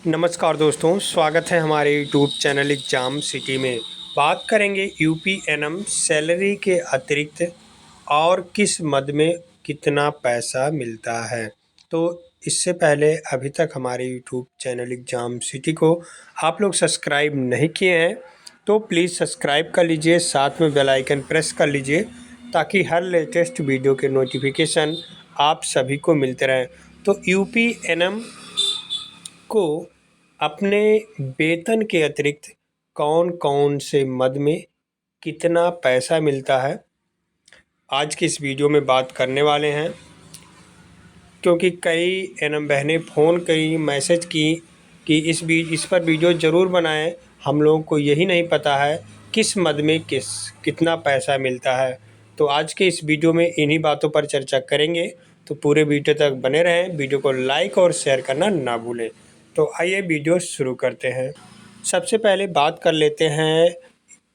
नमस्कार दोस्तों, स्वागत है हमारे यूट्यूब चैनल एग्ज़ाम सिटी में। बात करेंगे यूपीएनएम सैलरी के अतिरिक्त और किस मद में कितना पैसा मिलता है। तो इससे पहले अभी तक हमारे यूट्यूब चैनल एग्ज़ाम सिटी को आप लोग सब्सक्राइब नहीं किए हैं तो प्लीज़ सब्सक्राइब कर लीजिए, साथ में बेल आइकन प्रेस कर लीजिए ताकि हर लेटेस्ट वीडियो के नोटिफिकेशन आप सभी को मिलते रहें। तो यूपीएनएम को अपने वेतन के अतिरिक्त कौन-कौन से मद में कितना पैसा मिलता है, आज की इस वीडियो में बात करने वाले हैं। क्योंकि कई एनएम बहनें फ़ोन करी, मैसेज की कि इस पर वीडियो ज़रूर बनाएं। हम लोगों को यही नहीं पता है किस मद में कितना पैसा मिलता है। तो आज के इस वीडियो में इन्हीं बातों पर चर्चा करेंगे, तो पूरे वीडियो तक बने रहें। वीडियो को लाइक और शेयर करना ना भूलें। तो आइए वीडियो शुरू करते हैं। सबसे पहले बात कर लेते हैं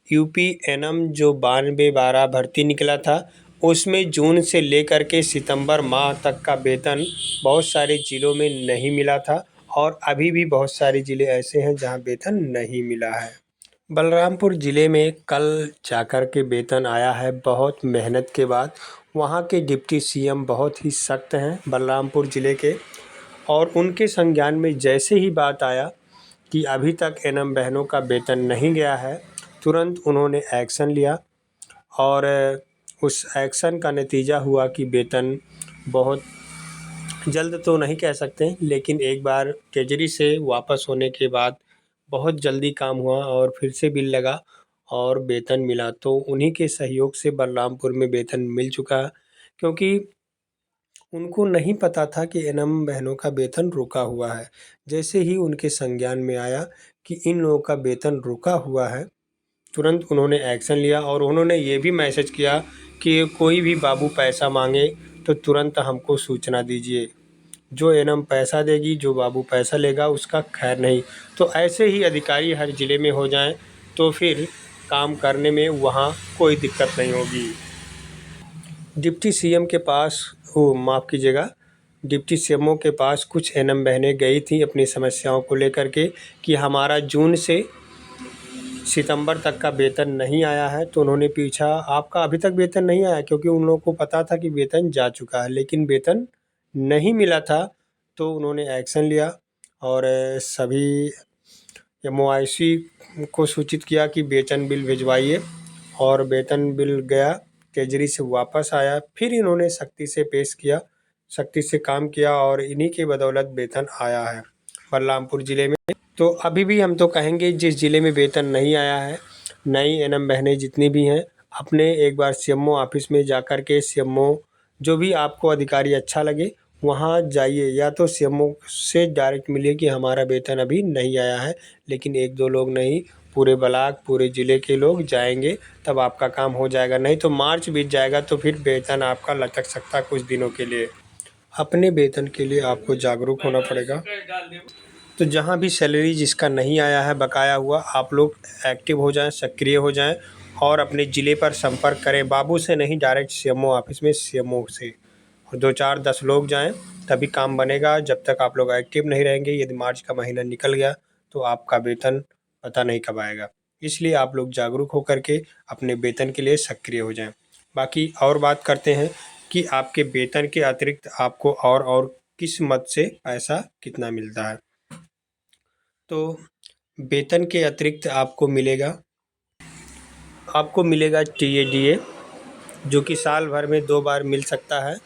यूपीएनएम जो 92-12 भर्ती निकला था, उसमें जून से लेकर के सितंबर माह तक का वेतन बहुत सारे ज़िलों में नहीं मिला था और अभी भी बहुत सारे ज़िले ऐसे हैं जहां वेतन नहीं मिला है। बलरामपुर ज़िले में कल जाकर के वेतन आया है, बहुत मेहनत के बाद। वहां के डिप्टी सीएम बहुत ही सख्त हैं बलरामपुर ज़िले के, और उनके संज्ञान में जैसे ही बात आया कि अभी तक एनएम बहनों का वेतन नहीं गया है, तुरंत उन्होंने एक्शन लिया और उस एक्शन का नतीजा हुआ कि वेतन बहुत जल्द तो नहीं कह सकते, लेकिन एक बार ट्रेजरी से वापस होने के बाद बहुत जल्दी काम हुआ और फिर से बिल लगा और वेतन मिला। तो उन्हीं के सहयोग से बलरामपुर में वेतन मिल चुका है, क्योंकि उनको नहीं पता था कि एनएम बहनों का वेतन रुका हुआ है। जैसे ही उनके संज्ञान में आया कि इन लोगों का वेतन रुका हुआ है, तुरंत उन्होंने एक्शन लिया और उन्होंने ये भी मैसेज किया कि कोई भी बाबू पैसा मांगे तो तुरंत हमको सूचना दीजिए। जो एनएम पैसा देगी, जो बाबू पैसा लेगा, उसका खैर नहीं। तो ऐसे ही अधिकारी हर ज़िले में हो जाएं तो फिर काम करने में वहाँ कोई दिक्कत नहीं होगी। डिप्टी सीएम के पास, माफ़ कीजिएगा, डिप्टी सीएमओ के पास कुछ एनएम बहनें गई थी अपनी समस्याओं को लेकर के कि हमारा जून से सितंबर तक का वेतन नहीं आया है। तो उन्होंने पूछा आपका अभी तक वेतन नहीं आया, क्योंकि उन लोगों को पता था कि वेतन जा चुका है, लेकिन वेतन नहीं मिला था। तो उन्होंने एक्शन लिया और सभी एमओआईसी को सूचित किया कि वेतन बिल भिजवाइए, और वेतन बिल गया, ट्रेजरी से वापस आया। फिर इन्होंने सख्ती से पेश किया, सख्ती से काम किया और इन्हीं की बदौलत वेतन आया है बलरामपुर ज़िले में। तो अभी भी हम तो कहेंगे जिस ज़िले में वेतन नहीं आया है, नई एनएम बहनें जितनी भी हैं, अपने एक बार सीएमओ ऑफिस में जाकर के सीएमओ जो भी आपको अधिकारी अच्छा लगे वहाँ जाइए, या तो सीएमओ से डायरेक्ट मिलिए कि हमारा वेतन अभी नहीं आया है। लेकिन एक दो लोग नहीं, पूरे ब्लॉक, पूरे ज़िले के लोग जाएंगे, तब आपका काम हो जाएगा। नहीं तो मार्च बीत जाएगा तो फिर वेतन आपका लटक सकता है कुछ दिनों के लिए। अपने वेतन के लिए आपको जागरूक होना पड़ेगा। तो जहाँ भी सैलरी जिसका नहीं आया है बकाया हुआ, आप लोग एक्टिव हो जाएं, सक्रिय हो जाएं और अपने ज़िले पर संपर्क करें। बाबू से नहीं, डायरेक्ट सीएमओ ऑफिस में सीएमओ से, और 2-4-10 लोग जाएं, तभी काम बनेगा। जब तक आप लोग एक्टिव नहीं रहेंगे, यदि मार्च का महीना निकल गया तो आपका वेतन पता नहीं कब आएगा। इसलिए आप लोग जागरूक होकर के अपने वेतन के लिए सक्रिय हो जाएं। बाकी और बात करते हैं कि आपके वेतन के अतिरिक्त आपको और किस मद से पैसा कितना मिलता है। तो वेतन के अतिरिक्त आपको मिलेगा टीएडीए, जो कि साल भर में 2 बार मिल सकता है,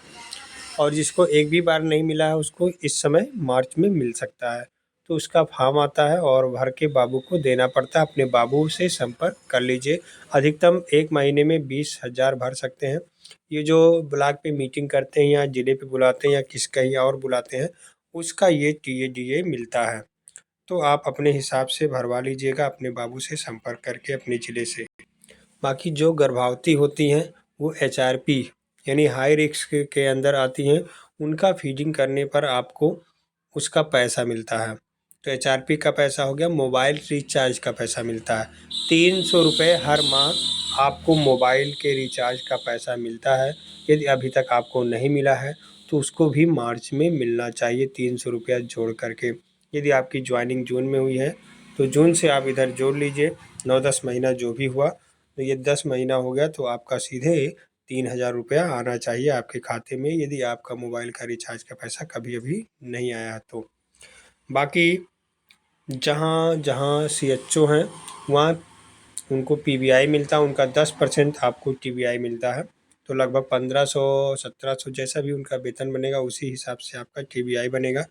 और जिसको एक भी बार नहीं मिला है उसको इस समय मार्च में मिल सकता है। तो उसका फॉर्म आता है और भर के बाबू को देना पड़ता है। अपने बाबू से संपर्क कर लीजिए। अधिकतम 1 महीने में 20,000 भर सकते हैं। ये जो ब्लॉक पे मीटिंग करते हैं या ज़िले पे बुलाते हैं या कहीं और बुलाते हैं, उसका ये टीएडीए मिलता है। तो आप अपने हिसाब से भरवा लीजिएगा, अपने बाबू से संपर्क करके अपने ज़िले से। बाकी जो गर्भवती होती हैं वो एचआरपी यानी हाई रिस्क के अंदर आती हैं, उनका फीडिंग करने पर आपको उसका पैसा मिलता है। तो एचआरपी का पैसा हो गया। मोबाइल रिचार्ज का पैसा मिलता है, 300 रुपये हर माह आपको मोबाइल के रिचार्ज का पैसा मिलता है। यदि अभी तक आपको नहीं मिला है तो उसको भी मार्च में मिलना चाहिए, 300 रुपया जोड़ करके। यदि आपकी ज्वाइनिंग जून में हुई है तो जून से आप इधर जोड़ लीजिए 9-10 महीना जो भी हुआ, तो ये 10 महीना हो गया तो आपका सीधे 3,000 रुपया आना चाहिए आपके खाते में, यदि आपका मोबाइल का रिचार्ज का पैसा कभी अभी नहीं आया है तो। बाकी जहाँ जहाँ CHO हैं वहाँ उनको PBI मिलता है, उनका 10% आपको TBI मिलता है, तो लगभग 1500-1700 जैसा भी उनका वेतन बनेगा उसी हिसाब से आपका TBI बनेगा।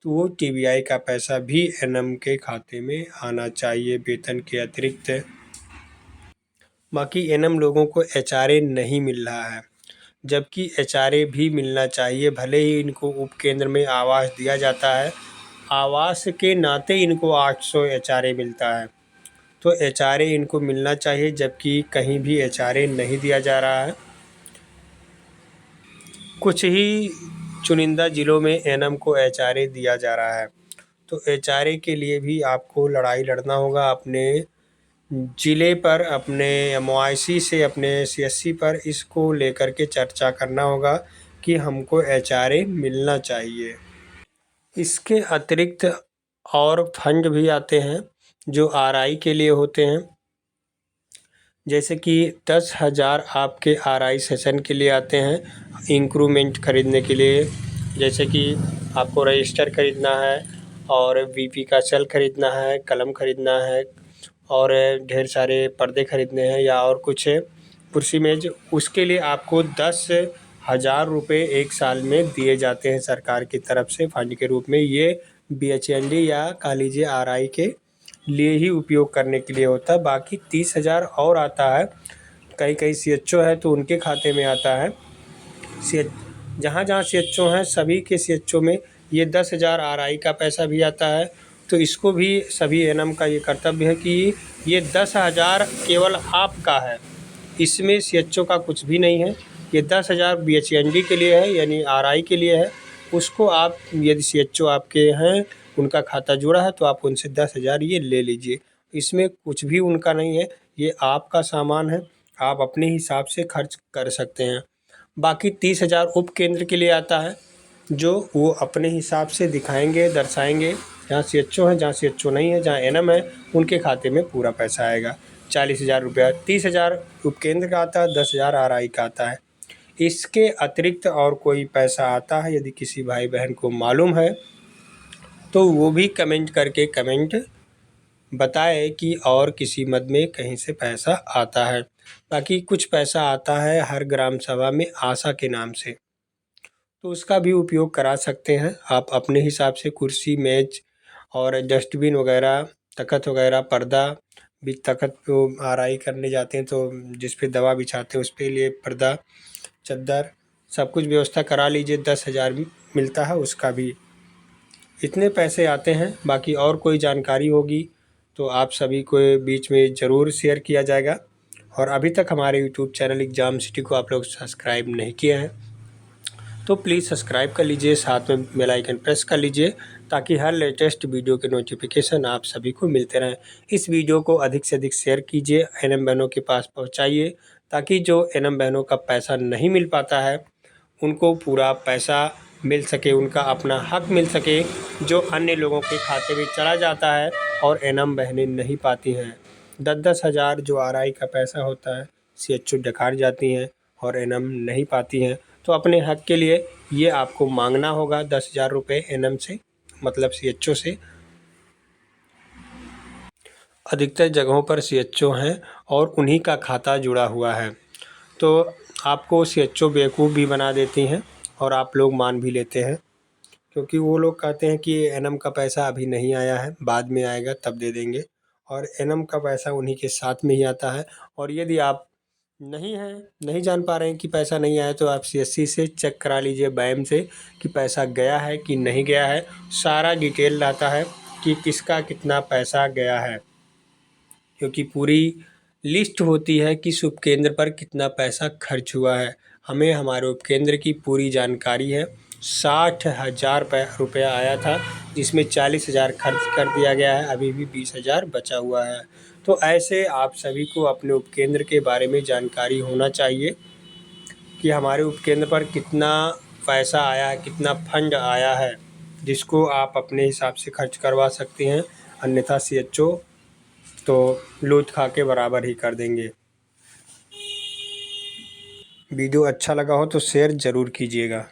तो वो TBI का पैसा भी NM के खाते में आना चाहिए वेतन के अतिरिक्त। बाकी NM लोगों को HRA नहीं मिल रहा है, जबकि HRA भी मिलना चाहिए। भले ही इनको उपकेंद्र में आवास दिया जाता है, आवास के नाते इनको 800 HRA मिलता है, तो HRA इनको मिलना चाहिए, जबकि कहीं भी HRA नहीं दिया जा रहा है। कुछ ही चुनिंदा ज़िलों में NM को HRA दिया जा रहा है, तो HRA के लिए भी आपको लड़ाई लड़ना होगा अपने ज़िले पर, अपने MOIC से, अपने CSC पर इसको लेकर के चर्चा करना होगा कि हमको HRA मिलना चाहिए। इसके अतिरिक्त और फंड भी आते हैं जो RI के लिए होते हैं, जैसे कि 10,000 आपके RI सेशन के लिए आते हैं इंक्रूमेंट खरीदने के लिए, जैसे कि आपको रजिस्टर खरीदना है और BP का सेल खरीदना है, कलम खरीदना है और ढेर सारे पर्दे खरीदने हैं या और कुछ कुर्सी मेज, उसके लिए आपको 10,000 रुपये एक साल में दिए जाते हैं सरकार की तरफ से फंड के रूप में। ये BHND या कह लीजिए RI के लिए ही उपयोग करने के लिए होता है। बाकी 30,000 और आता है, कई CHO है तो उनके खाते में आता है। जहाँ CHO हैं सभी के CHO में ये 10,000 RI का पैसा भी आता है, तो इसको भी सभी NM का ये कर्तव्य है कि ये 10,000 केवल आपका है, इसमें CHO का कुछ भी नहीं है। ये 10,000 BHND के लिए है, यानी RI के लिए है। उसको आप, यदि CHO आपके हैं, उनका खाता जुड़ा है तो आप उनसे 10,000 ये ले लीजिए। इसमें कुछ भी उनका नहीं है, ये आपका सामान है, आप अपने हिसाब से खर्च कर सकते हैं। बाकी 30,000 उपकेंद्र के लिए आता है, जो वो अपने हिसाब से दिखाएंगे, दर्शाएंगे। जहाँ CHO है, जहाँ CHO नहीं है, जहाँ NM है, उनके खाते में पूरा पैसा आएगा 40,000 रुपया। 30,000 उपकेंद्र का आता है, 10,000 RI का आता है। इसके अतिरिक्त और कोई पैसा आता है, यदि किसी भाई बहन को मालूम है तो वो भी कमेंट करके कमेंट बताए कि और किसी मद में कहीं से पैसा आता है। बाकी कुछ पैसा आता है हर ग्राम सभा में आशा के नाम से, तो उसका भी उपयोग करा सकते हैं आप अपने हिसाब से। कुर्सी मेज और डस्टबिन वगैरह, तख्त वगैरह, पर्दा भी, तख्त को RI करने जाते हैं तो जिस पे दवा बिछाते हैं उस पे लिए पर्दा, चद्दर, सब कुछ व्यवस्था करा लीजिए। 10,000 भी मिलता है उसका भी। इतने पैसे आते हैं। बाकी और कोई जानकारी होगी तो आप सभी को बीच में ज़रूर शेयर किया जाएगा। और अभी तक हमारे YouTube चैनल एग्जाम सिटी को आप लोग सब्सक्राइब नहीं किए हैं तो प्लीज़ सब्सक्राइब कर लीजिए, साथ में बेल आइकन प्रेस कर लीजिए, ताकि हर लेटेस्ट वीडियो के नोटिफिकेशन आप सभी को मिलते रहें। इस वीडियो को अधिक से अधिक शेयर कीजिए, NM बहनों के पास पहुंचाइए, ताकि जो NM बहनों का पैसा नहीं मिल पाता है उनको पूरा पैसा मिल सके, उनका अपना हक मिल सके, जो अन्य लोगों के खाते में चला जाता है और NM बहनें नहीं पाती हैं। 10-10 हज़ार जो RI का पैसा होता है CHO डकार जाती हैं और NM नहीं पाती हैं, तो अपने हक के लिए ये आपको मांगना होगा 10,000 रुपये NM से, मतलब CHO से। अधिकतर जगहों पर CHO हैं और उन्हीं का खाता जुड़ा हुआ है, तो आपको CHO बेवकूफ़ भी बना देती हैं और आप लोग मान भी लेते हैं, क्योंकि वो लोग कहते हैं कि NM का पैसा अभी नहीं आया है, बाद में आएगा तब दे देंगे, और NM का पैसा उन्हीं के साथ में ही आता है। और यदि आप नहीं जान पा रहे हैं कि पैसा नहीं आया तो आप CSC से चेक करा लीजिए, बैम से, कि पैसा गया है कि नहीं गया है। सारा डिटेल रहता है कि किसका कितना पैसा गया है, क्योंकि पूरी लिस्ट होती है कि उपकेंद्र पर कितना पैसा खर्च हुआ है। हमें हमारे उपकेंद्र की पूरी जानकारी है। 60,000 रुपया आया था, जिसमें 40,000 खर्च कर दिया गया है, अभी भी 20,000 बचा हुआ है। तो ऐसे आप सभी को अपने उपकेंद्र के बारे में जानकारी होना चाहिए कि हमारे उपकेंद्र पर कितना पैसा आया है, कितना फंड आया है। जिसको आप अपने हिसाब से खर्च करवा सकते हैं, अन्यथा CHO तो लूट खा के बराबर ही कर देंगे। वीडियो अच्छा लगा हो तो शेयर ज़रूर कीजिएगा।